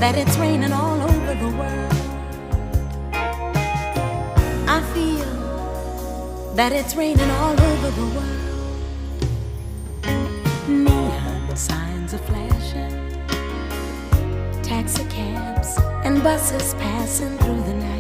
that it's raining all over the world. I feel that it's raining all over the world. Neon signs are flashing, taxi cabs and buses passing through the night.